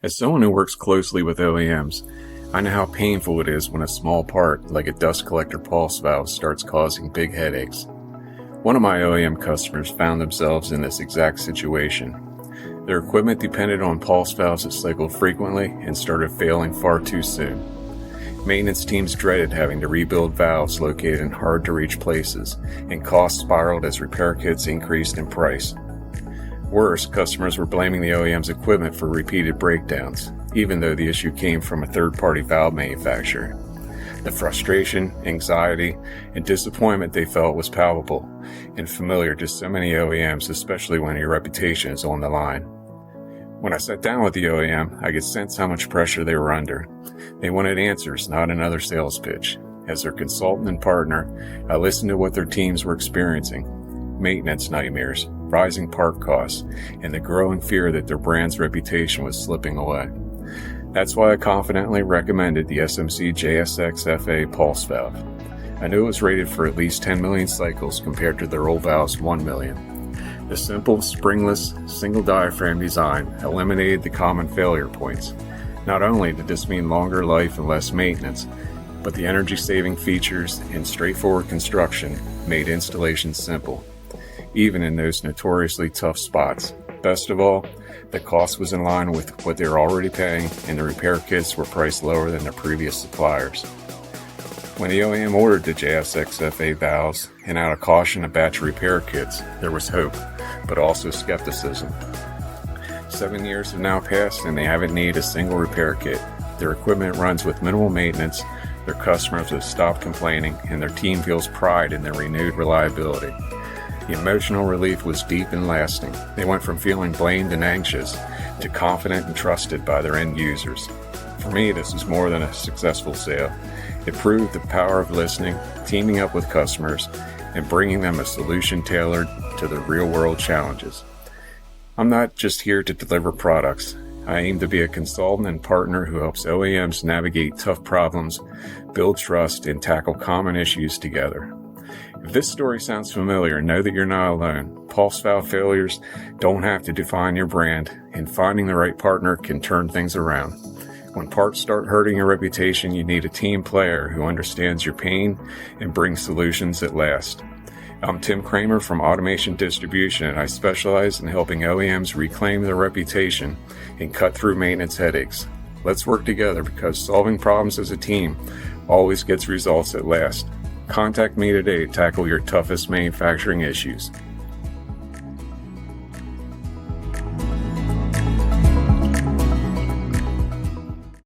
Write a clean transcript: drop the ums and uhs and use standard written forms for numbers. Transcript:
As someone who works closely with OEMs, I know how painful it is when a small part, like a dust collector pulse valve, starts causing big headaches. One of my OEM customers found themselves in this exact situation. Their equipment depended on pulse valves that cycled frequently and started failing far too soon. Maintenance teams dreaded having to rebuild valves located in hard-to-reach places, and costs spiraled as repair kits increased in price. Worse, customers were blaming the OEM's equipment for repeated breakdowns, even though the issue came from a third-party valve manufacturer. The frustration, anxiety, and disappointment they felt was palpable and familiar to so many OEMs, especially when your reputation is on the line. When I sat down with the OEM, I could sense how much pressure they were under. They wanted answers, not another sales pitch. As their consultant and partner, I listened to what their teams were experiencing: maintenance nightmares, rising part costs, and the growing fear that their brand's reputation was slipping away. That's why I confidently recommended the SMC JSXFA pulse valve. I knew it was rated for at least 10 million cycles compared to their old valve's 1 million. The simple, springless, single diaphragm design eliminated the common failure points. Not only did this mean longer life and less maintenance, but the energy-saving features and straightforward construction made installation simple, even in those notoriously tough spots. Best of all, the cost was in line with what they were already paying, and the repair kits were priced lower than their previous suppliers. When the OEM ordered the JSXFA valves, and out of caution a batch of repair kits, there was hope, but also skepticism. 7 years have now passed and they haven't needed a single repair kit. Their equipment runs with minimal maintenance, their customers have stopped complaining, and their team feels pride in their renewed reliability. The emotional relief was deep and lasting. They went from feeling blamed and anxious to confident and trusted by their end users. For me, this was more than a successful sale. It proved the power of listening, teaming up with customers, and bringing them a solution tailored to their real-world challenges. I'm not just here to deliver products. I aim to be a consultant and partner who helps OEMs navigate tough problems, build trust, and tackle common issues together. If this story sounds familiar, know that you're not alone. Pulse valve failures don't have to define your brand, and finding the right partner can turn things around. When parts start hurting your reputation, you need a team player who understands your pain and brings solutions that last. I'm Tim Kramer from Automation Distribution, and I specialize in helping OEMs reclaim their reputation and cut through maintenance headaches. Let's work together, because solving problems as a team always gets results that last. Contact me today to tackle your toughest manufacturing issues.